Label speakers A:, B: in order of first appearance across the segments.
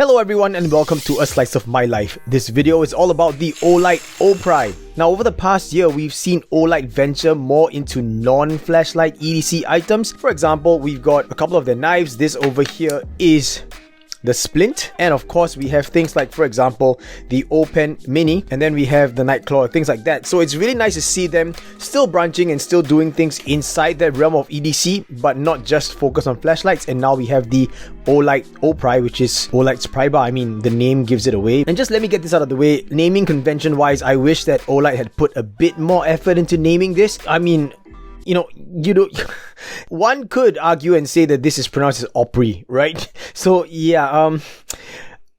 A: Hello everyone and welcome to A Slice of My Life. This video is all about the Olight Opry. Now over the past year, we've seen Olight venture more into non-flashlight EDC items. For example, we've got a couple of their knives. This over here is the splint, and of course we have things like, for example, the open mini, and then we have the night claw, things like that. So it's really nice to see them still branching and still doing things inside that realm of EDC, but not just focus on flashlights. And now we have the Olight Opry, which is Olight's Prybar. I mean, the name gives it away. And just let me get this out of the way, naming convention wise, I wish that Olight had put a bit more effort into naming this. I mean, one could argue and say that this is pronounced as Opry, right? So yeah,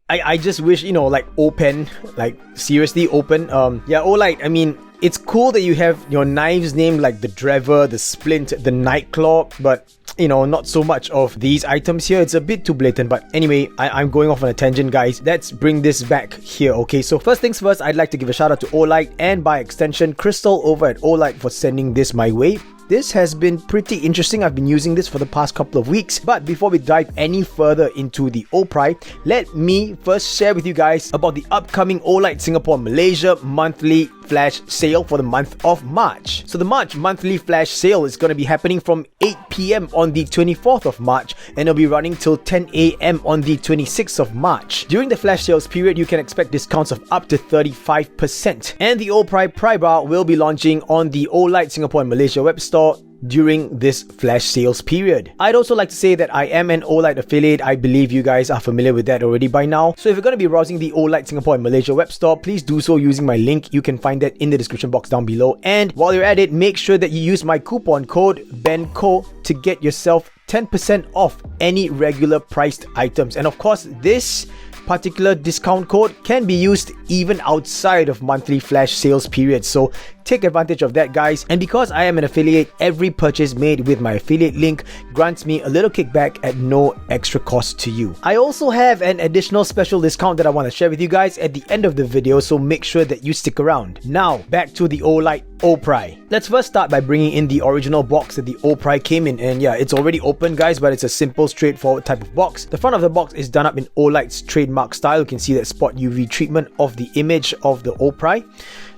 A: I just wish, like open, like seriously open. Yeah, Olight, I mean, it's cool that you have your knives named like the Drever, the Splint, the Night Claw, but not so much of these items here. It's a bit too blatant, but anyway, I'm going off on a tangent, guys. Let's bring this back here, okay? So first things first, I'd like to give a shout out to Olight and by extension Crystal over at Olight for sending this my way. This has been pretty interesting. I've been using this for the past couple of weeks. But before we dive any further into the Opry, let me first share with you guys about the upcoming Olight Singapore Malaysia monthly flash sale for the month of March. So the March monthly flash sale is going to be happening from 8 PM on the 24th of March and it'll be running till 10 AM on the 26th of March. During the flash sales period, you can expect discounts of up to 35%. And the Opry Prybar will be launching on the Olight Singapore and Malaysia web store during this flash sales period. I'd also like to say that I am an Olight affiliate. I believe you guys are familiar with that already by now. So if you're going to be browsing the Olight Singapore and Malaysia web store, please do so using my link. You can find that in the description box down below. And while you're at it, make sure that you use my coupon code BENCO to get yourself 10% off any regular priced items. And of course, this particular discount code can be used even outside of monthly flash sales periods. So take advantage of that, guys. And because I am an affiliate, every purchase made with my affiliate link grants me a little kickback at no extra cost to you. I also have an additional special discount that I want to share with you guys at the end of the video, so make sure that you stick around. Now, back to the Olight Opry. Let's first start by bringing in the original box that the Opry came in. And yeah, it's already open, guys, but it's a simple, straightforward type of box. The front of the box is done up in Olight's trademark style. You can see that spot UV treatment of the image of the Opry.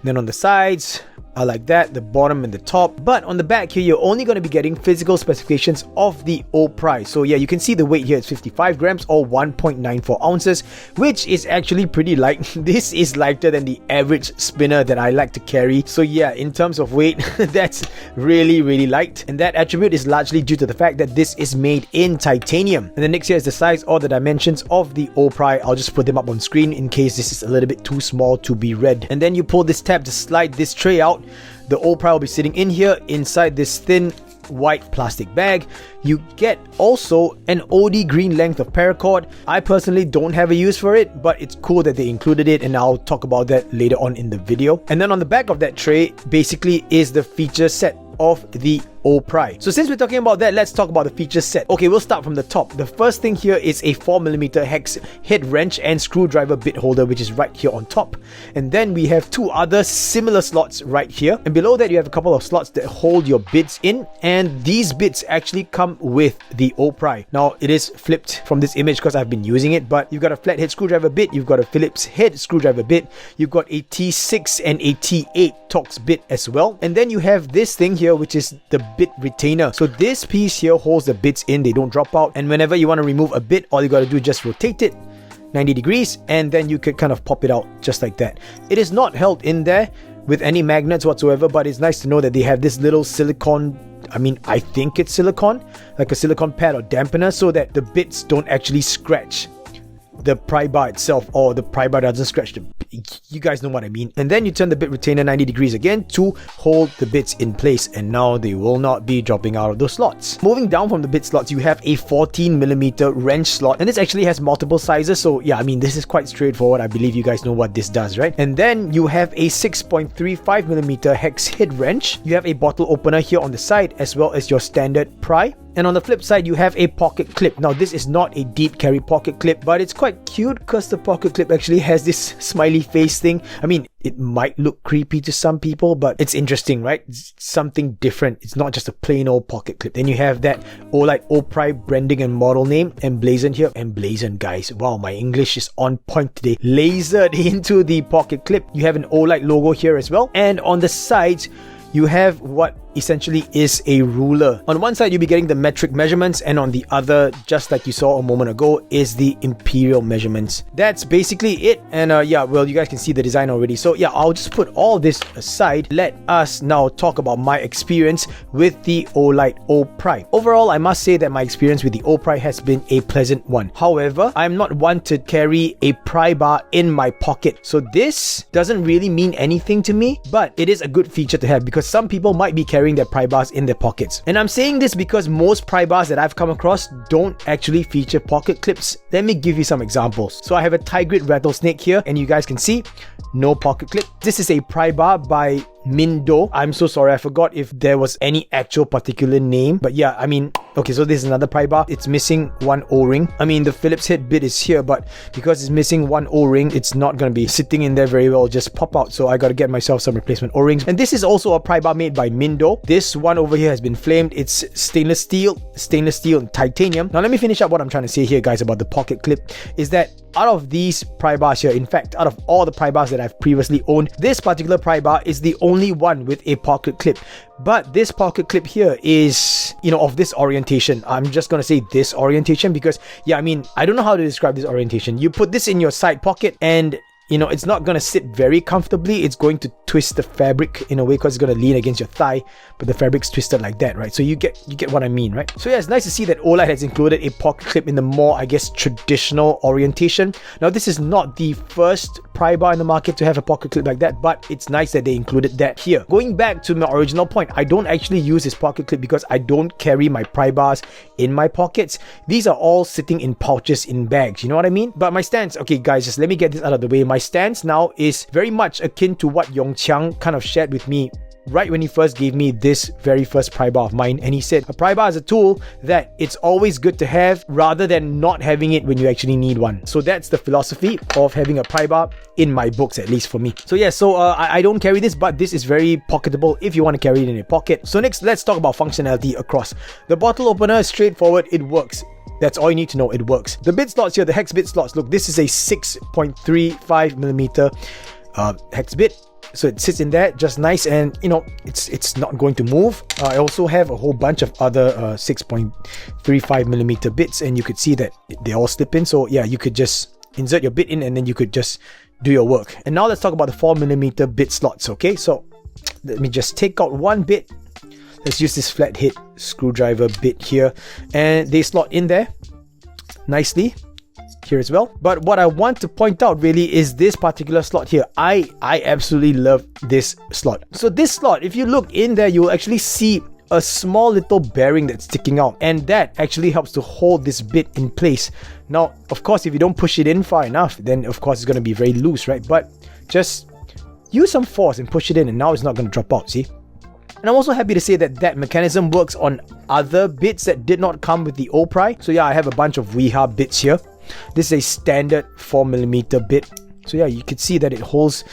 A: Then on the sides, I like that, the bottom and the top. But on the back here, you're only going to be getting physical specifications of the Opry. So yeah, you can see the weight here is 55 grams or 1.94 ounces, which is actually pretty light. This is lighter than the average spinner that I like to carry. So yeah, in terms of weight, that's really light. And that attribute is largely due to the fact that this is made in titanium. And the next here is the size or the dimensions of the Opry. I'll just put them up on screen in case this is a little bit too small to be read. And then you pull this tab to slide this tray out. The Opry will be sitting in here inside this thin white plastic bag. You get also an OD green length of paracord. I personally don't have a use for it, but it's cool that they included it, and I'll talk about that later on in the video. And then on the back of that tray basically is the feature set of the Opry. So since we're talking about that, let's talk about the feature set. Okay, we'll start from the top. The first thing here is a 4mm hex head wrench and screwdriver bit holder, which is right here on top. And then we have two other similar slots right here. And below that, you have a couple of slots that hold your bits in. And these bits actually come with the Opry. Now, it is flipped from this image because I've been using it, but you've got a flathead screwdriver bit, you've got a Phillips head screwdriver bit, you've got a T6 and a T8 Torx bit as well. And then you have this thing here, which is the bit retainer. So this piece here holds the bits in, they don't drop out, and whenever you want to remove a bit, all you got to do is just rotate it 90 degrees and then you could kind of pop it out just like that. It is not held in there with any magnets whatsoever, but it's nice to know that they have this little silicone, I think it's silicone, like a silicone pad or dampener, so that the bits don't actually scratch the Prybar itself, or the Prybar doesn't scratch the, you guys know what I mean. And then you turn the bit retainer 90 degrees again to hold the bits in place, and now they will not be dropping out of those slots. Moving down from the bit slots, you have a 14mm wrench slot, and this actually has multiple sizes. So yeah, this is quite straightforward. I believe you guys know what this does, right? And then you have a 6.35mm hex head wrench. You have a bottle opener here on the side, as well as your standard pry. And on the flip side, you have a pocket clip. Now, this is not a deep carry pocket clip, but it's quite quite cute because the pocket clip actually has this smiley face thing. I mean, it might look creepy to some people, but it's interesting, right? It's something different. It's not just a plain old pocket clip. Then you have that Olight Opry branding and model name emblazoned here. Emblazoned, guys. Wow, my English is on point today. Lasered into the pocket clip. You have an Olight logo here as well. And on the sides, you have what essentially is a ruler. On one side, you'll be getting the metric measurements, and on the other, just like you saw a moment ago, is the imperial measurements. That's basically it. And yeah, well, you guys can see the design already. So yeah, I'll just put all this aside. Let us now talk about my experience with the Olight Opry. Overall, I must say that my experience with the Opry has been a pleasant one. However, I'm not one to carry a Prybar in my pocket. So this doesn't really mean anything to me, but it is a good feature to have because some people might be carrying their Prybars in their pockets. And I'm saying this because most Prybars that I've come across don't actually feature pocket clips. Let me give you some examples. So I have a Tigrid rattlesnake here, and you guys can see no pocket clip. This is a Prybar by Mindo. I'm so sorry, I forgot if there was any actual particular name, but yeah, I mean, okay, so this is another Prybar. It's missing one O-ring. I mean, the Phillips head bit is here, but because it's missing one O-ring, it's not going to be sitting in there very well, just pop out. So I got to get myself some replacement O-rings. And this is also a Prybar made by Mindo. This one over here has been flamed. It's stainless steel and titanium. Now let me finish up what I'm trying to say here, guys, about the pocket clip, is that out of these Prybars here, in fact, out of all the Prybars that I've previously owned, this particular Prybar is the only one with a pocket clip. But this pocket clip here is, you know, of this orientation. I'm just going to say this orientation because, yeah, I mean, I don't know how to describe this orientation. You put this in your side pocket and, you know, it's not going to sit very comfortably. It's going to twist the fabric in a way because it's going to lean against your thigh, but the fabric's twisted like that, right? So you get what I mean, right? So yeah, it's nice to see that Olight has included a pocket clip in the more, I guess, traditional orientation. Now, this is not the first Prybar in the market to have a pocket clip like that, but it's nice that they included that here. Going back to my original point, I don't actually use this pocket clip because I don't carry my Prybars in my pockets. These are all sitting in pouches in bags, you know what I mean? But my stance, okay guys, just let me get this out of the way. My stance now is very much akin to what Yong Chiang kind of shared with me right when he first gave me this very first Prybar of mine, and he said a Prybar is a tool that it's always good to have rather than not having it when you actually need one. So that's the philosophy of having a Prybar in my books, at least for me. So yeah, so I don't carry this, but this is very pocketable if you want to carry it in your pocket. So next, let's talk about functionality across. The bottle opener is straightforward, it works. That's all you need to know, it works. The bit slots here, the hex bit slots, look, this is a 6.35mm hex bit. So it sits in there just nice, and you know, it's not going to move. I also have a whole bunch of other 6.35mm bits, and you could see that they all slip in. So yeah, you could just insert your bit in and then you could just do your work. And now let's talk about the 4mm bit slots. Okay, so let me just take out one bit. Let's use this flathead screwdriver bit here, and they slot in there nicely here as well. But what I want to point out really is this particular slot here. I absolutely love this slot. So this slot, if you look in there, you'll actually see a small little bearing that's sticking out, and that actually helps to hold this bit in place. Now, of course, if you don't push it in far enough, then of course it's going to be very loose, right? But just use some force and push it in, and now it's not going to drop out, see? And I'm also happy to say that that mechanism works on other bits that did not come with the Opry. So yeah, I have a bunch of Weeha bits here. This is a standard 4mm bit. So yeah, you can see that it holds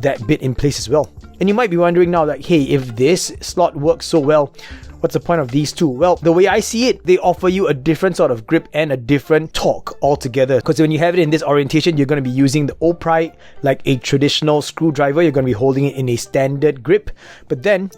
A: that bit in place as well. And you might be wondering now, like, hey, if this slot works so well, what's the point of these two? Well, the way I see it, they offer you a different sort of grip and a different torque altogether. Because when you have it in this orientation, you're going to be using the Opry like a traditional screwdriver. You're going to be holding it in a standard grip. But then,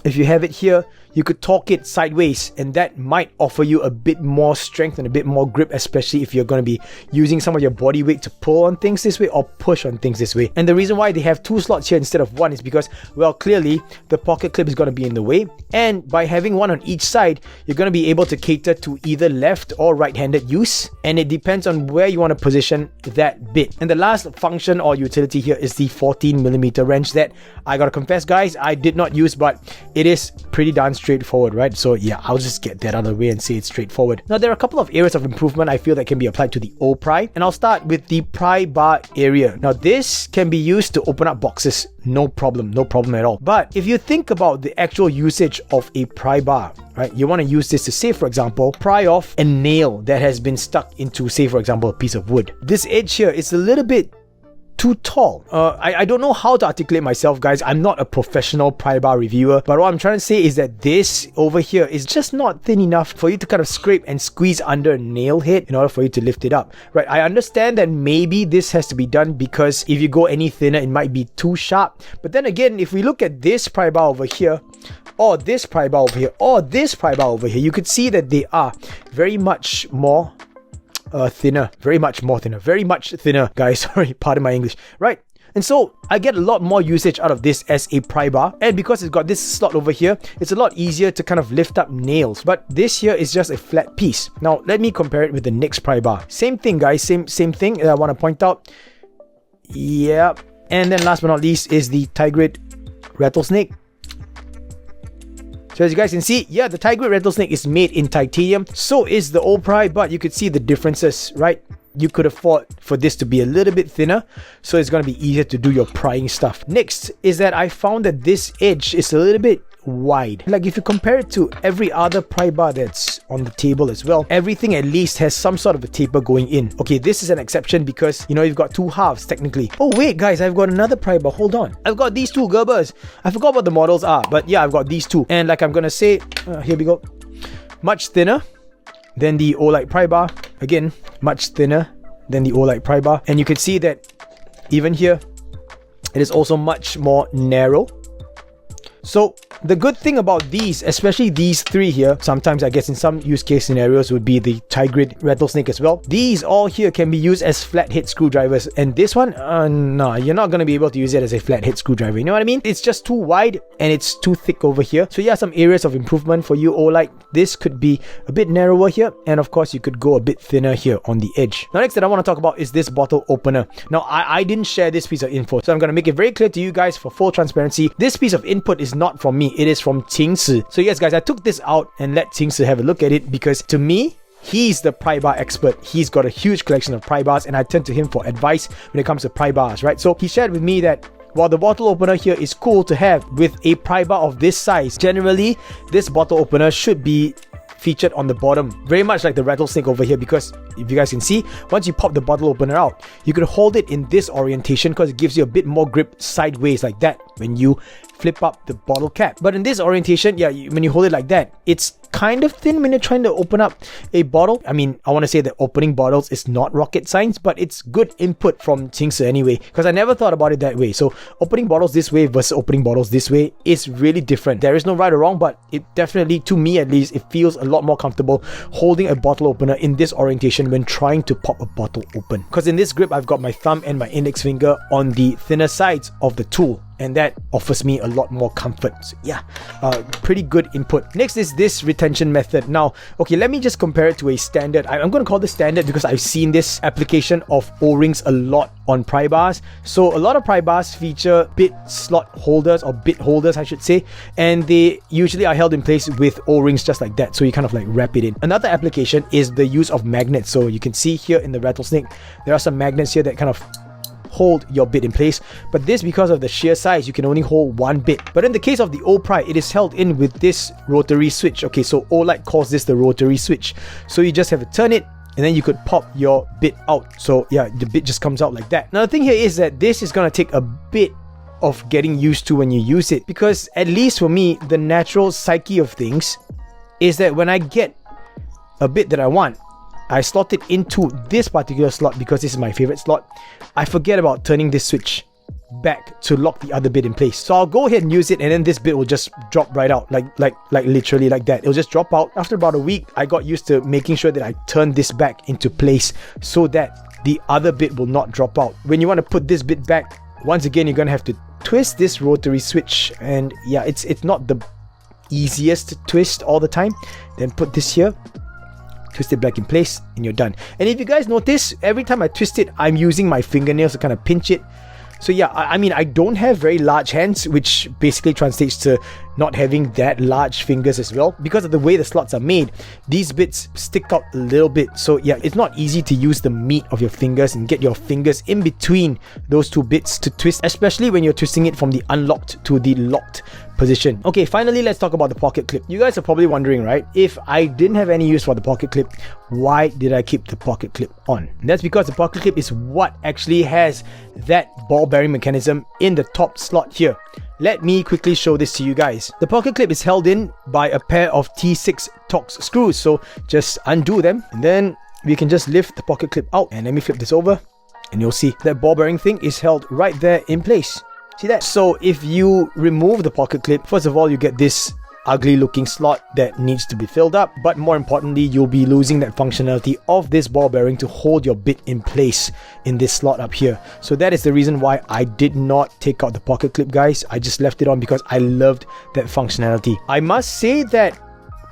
A: if you have it here, you could torque it sideways, and that might offer you a bit more strength and a bit more grip, especially if you're going to be using some of your body weight to pull on things this way or push on things this way. And the reason why they have two slots here instead of one is because, well, clearly the pocket clip is going to be in the way, and by having one on each side, you're going to be able to cater to either left or right-handed use, and it depends on where you want to position that bit. And the last function or utility here is the 14mm wrench that I gotta confess, guys, I did not use, but it is pretty darn strong. straightforward, right? So yeah, I'll just get that out of the way and say it's straightforward. Now there are a couple of areas of improvement I feel that can be applied to the Opry, and I'll start with the Prybar area. Now this can be used to open up boxes, no problem at all. But if you think about the actual usage of a Prybar, right, you want to use this to, say for example, pry off a nail that has been stuck into, say for example, a piece of wood. This edge here is a little bit too tall. I don't know how to articulate myself, guys. I'm not a professional Prybar reviewer, but what I'm trying to say is that this over here is just not thin enough for you to kind of scrape and squeeze under a nail head in order for you to lift it up, right? I understand that maybe this has to be done because if you go any thinner, it might be too sharp. But then again, if we look at this Prybar over here, or this Prybar over here, or this Prybar over here, you could see that they are very much more thinner, very much thinner, guys. Sorry, pardon my English, right? And so I get a lot more usage out of this as a Prybar, and because it's got this slot over here, it's a lot easier to kind of lift up nails. But this here is just a flat piece. Now let me compare it with the next Prybar. Same thing, guys, same thing that I want to point out. Yeah, and then last but not least is the Tigrid Rattlesnake. So as you guys can see, yeah, the Tigrid Rattlesnake is made in titanium. So is the Opry, but you could see the differences, right? You could afford for this to be a little bit thinner, so it's going to be easier to do your prying stuff. Next is that I found that this edge is a little bit wide. Like if you compare it to every other Prybar that's on the table as well, everything at least has some sort of a taper going in. Okay, this is an exception because, you know, you've got two halves technically. Oh wait guys, I've got another Prybar. Hold on, I've got these two Gerbers. I forgot what the models are, but yeah, I've got these two, and like I'm gonna say, here we go, much thinner than the Olight Prybar. Again, much thinner than the Olight Prybar, and you can see that even here it is also much more narrow. So the good thing about these, especially these three here, sometimes I guess in some use case scenarios would be the Tigrid Rattlesnake as well. These all here can be used as flathead screwdrivers, and this one, no, you're not going to be able to use it as a flathead screwdriver. You know what I mean? It's just too wide and it's too thick over here. So yeah, some areas of improvement for you. Olight, this could be a bit narrower here, and of course you could go a bit thinner here on the edge. Now next that I want to talk about is this bottle opener. Now I didn't share this piece of info, so I'm going to make it very clear to you guys for full transparency. This piece of input is not from me, it is from Qingsi. So yes guys, I took this out and let Qingsi have a look at it because to me, he's the Prybar expert. He's got a huge collection of Prybars, and I turn to him for advice when it comes to Prybars, right? So he shared with me that while the bottle opener here is cool to have with a Prybar of this size, generally this bottle opener should be featured on the bottom, very much like the Rattlesnake over here, because if you guys can see, once you pop the bottle opener out, you can hold it in this orientation because it gives you a bit more grip sideways like that when you flip up the bottle cap. But in this orientation, yeah, when you hold it like that, it's kind of thin when you're trying to open up a bottle. I mean, I want to say that opening bottles is not rocket science, but it's good input from Qingsi anyway, because I never thought about it that way. So opening bottles this way versus opening bottles this way is really different. There is no right or wrong, but it definitely, to me at least, it feels a lot more comfortable holding a bottle opener in this orientation when trying to pop a bottle open. Because in this grip, I've got my thumb and my index finger on the thinner sides of the tool, and that offers me a lot more comfort. So yeah, pretty good input. Next is this retention method. Now, okay, let me just compare it to a standard. I'm going to call this standard because I've seen this application of O-rings a lot on Prybars. So a lot of Prybars feature bit slot holders, or bit holders I should say, and they usually are held in place with O-rings just like that, so you kind of like wrap it in. Another application is the use of magnets. So you can see here in the Rattlesnake, there are some magnets here that kind of hold your bit in place, but this, because of the sheer size, you can only hold one bit. But in the case of the Opry, it is held in with this rotary switch. Okay, so Olight calls this the rotary switch. So you just have to turn it, and then you could pop your bit out. So yeah, the bit just comes out like that. Now the thing here is that this is gonna take a bit of getting used to when you use it, because at least for me, the natural psyche of things is that when I get a bit that I want, I slot it into this particular slot because this is my favorite slot. I forget about turning this switch back to lock the other bit in place. So I'll go ahead and use it, and then this bit will just drop right out, like literally like that. It'll just drop out. After about a week, I got used to making sure that I turn this back into place so that the other bit will not drop out. When you want to put this bit back, once again, you're gonna have to twist this rotary switch, and yeah, it's not the easiest to twist all the time. Then put this here, twist it back in place, and you're done. And if you guys notice, every time I twist it, I'm using my fingernails to kind of pinch it So yeah, I mean, I don't have very large hands, which basically translates to not having that large fingers as well. Because of the way the slots are made, these bits stick out a little bit. So yeah, it's not easy to use the meat of your fingers and get your fingers in between those two bits to twist, especially when you're twisting it from the unlocked to the locked position. Okay, finally, let's talk about the pocket clip. You guys are probably wondering, right? If I didn't have any use for the pocket clip, why did I keep the pocket clip on? And that's because the pocket clip is what actually has that ball bearing mechanism in the top slot here. Let me quickly show this to you guys. The pocket clip is held in by a pair of T6 Torx screws. So just undo them and then we can just lift the pocket clip out. And let me flip this over and you'll see that ball bearing thing is held right there in place. See that? So if you remove the pocket clip, first of all, you get this ugly looking slot that needs to be filled up, but more importantly, you'll be losing that functionality of this ball bearing to hold your bit in place in this slot up here. So that is the reason why I did not take out the pocket clip, guys. I just left it on because I loved that functionality. I must say that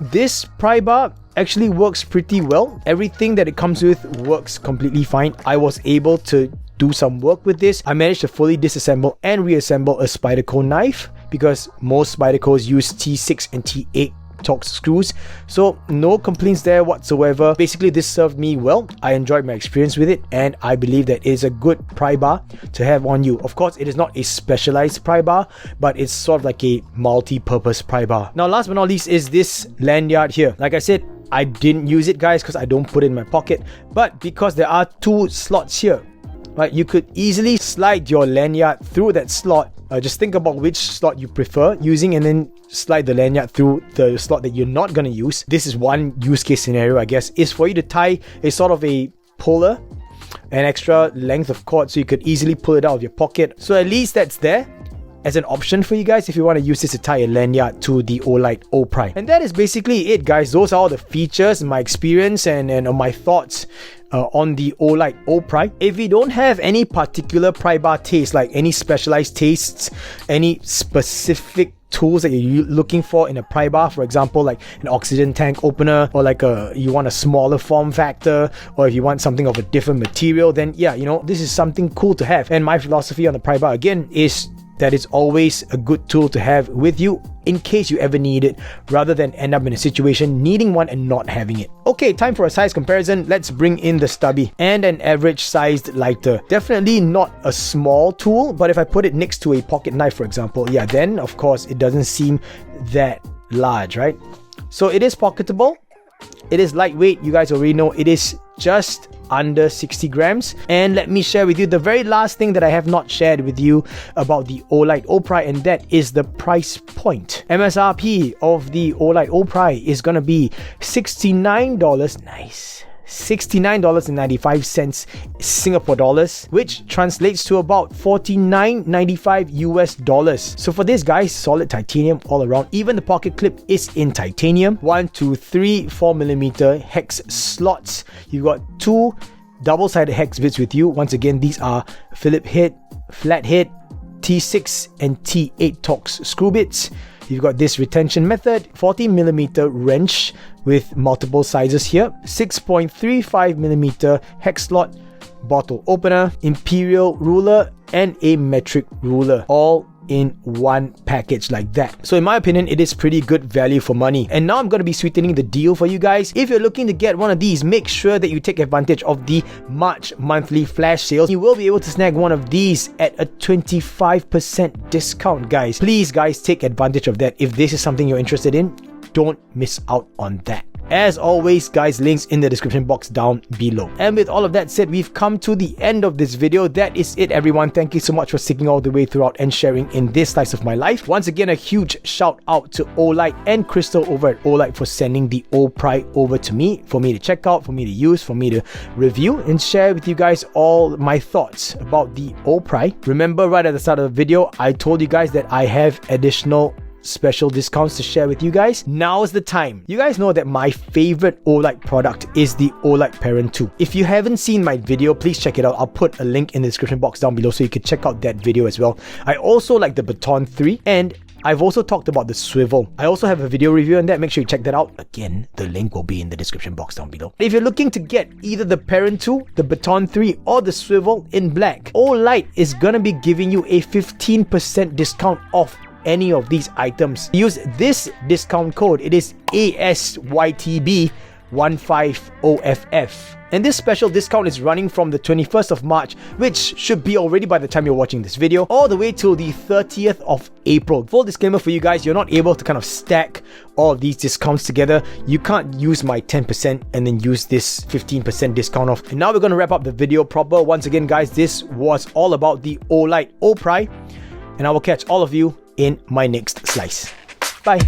A: this Prybar actually works pretty well. Everything that it comes with works completely fine. I was able to do some work with this. I managed to fully disassemble and reassemble a Spyderco knife because most Spydercos use T6 and T8 Torx screws, so no complaints there whatsoever. Basically, this served me well. I enjoyed my experience with it, and I believe that it is a good Prybar to have on you. Of course, it is not a specialized Prybar, but it's sort of like a multi-purpose Prybar. Now, last but not least is this lanyard here. Like I said, I didn't use it, guys, because I don't put it in my pocket, but because there are two slots here, right, you could easily slide your lanyard through that slot. Just think about which slot you prefer using and then slide the lanyard through the slot that you're not going to use. This is one use case scenario, I guess, is for you to tie a sort of a puller, an extra length of cord, so you could easily pull it out of your pocket. So at least that's there as an option for you guys if you want to use this to tie a lanyard to the Olight Opry. And that is basically it, guys. Those are all the features, my experience, and my thoughts on the Olight Opry. If you don't have any particular Prybar taste, like any specialized tastes, any specific tools that you're looking for in a Prybar, for example, like an oxygen tank opener, or like you want a smaller form factor, or if you want something of a different material, then yeah, you know, this is something cool to have. And my philosophy on the Prybar, again, is that it's always a good tool to have with you in case you ever need it, rather than end up in a situation needing one and not having it. Okay, time for a size comparison. Let's bring in the stubby and an average sized lighter. Definitely not a small tool, but if I put it next to a pocket knife, for example, yeah, then of course it doesn't seem that large, right? So it is pocketable. It is lightweight. You guys already know it is just under 60 grams. And let me share with you the very last thing that I have not shared with you about the Olight Opry, and that is the price point. MSRP of the Olight Opry is gonna be $69. Nice. $69.95 Singapore dollars, which translates to about $49.95 US dollars. So for this, guys, solid titanium all around. Even the pocket clip is in titanium. 1, 2, 3, 4mm hex slots. You've got two double-sided hex bits with you. Once again, these are Phillip head, flat head, T6 and T8 Torx screw bits. You've got this retention method, 40mm wrench with multiple sizes here, 6.35mm hex slot, bottle opener, imperial ruler, and a metric ruler, all in one package like that. So in my opinion, it is pretty good value for money. And now I'm going to be sweetening the deal for you guys. If you're looking to get one of these, make sure that you take advantage of the March monthly flash sales. You will be able to snag one of these at a 25% discount, guys. Please, guys, take advantage of that. If this is something you're interested in, don't miss out on that. As always, guys, links in the description box down below. And with all of that said, we've come to the end of this video. That is it, everyone. Thank you so much for sticking all the way throughout and sharing in this slice of my life. Once again, a huge shout out to Olight and Crystal over at Olight for sending the Opry over to me, for me to check out, for me to use, for me to review and share with you guys all my thoughts about the Opry. Remember, right at the start of the video, I told you guys that I have additional special discounts to share with you guys. Now is the time. You guys know that my favorite Olight product is the Olight Perun 2. If you haven't seen my video, please check it out. I'll put a link in the description box down below so you can check out that video as well. I also like the Baton 3, and I've also talked about the swivel. I also have a video review on that. Make sure you check that out. Again, the link will be in the description box down below. If you're looking to get either the Perun 2, the Baton 3, or the swivel in black, Olight is gonna be giving you a 15% discount off any of these items. Use this discount code. It is ASYTB150FF. And this special discount is running from the 21st of March, which should be already by the time you're watching this video, all the way till the 30th of April. Full disclaimer for you guys, you're not able to kind of stack all of these discounts together. You can't use my 10% and then use this 15% discount off. And now we're going to wrap up the video proper. Once again, guys, this was all about the Olight Opry, and I will catch all of you in my next slice. Bye.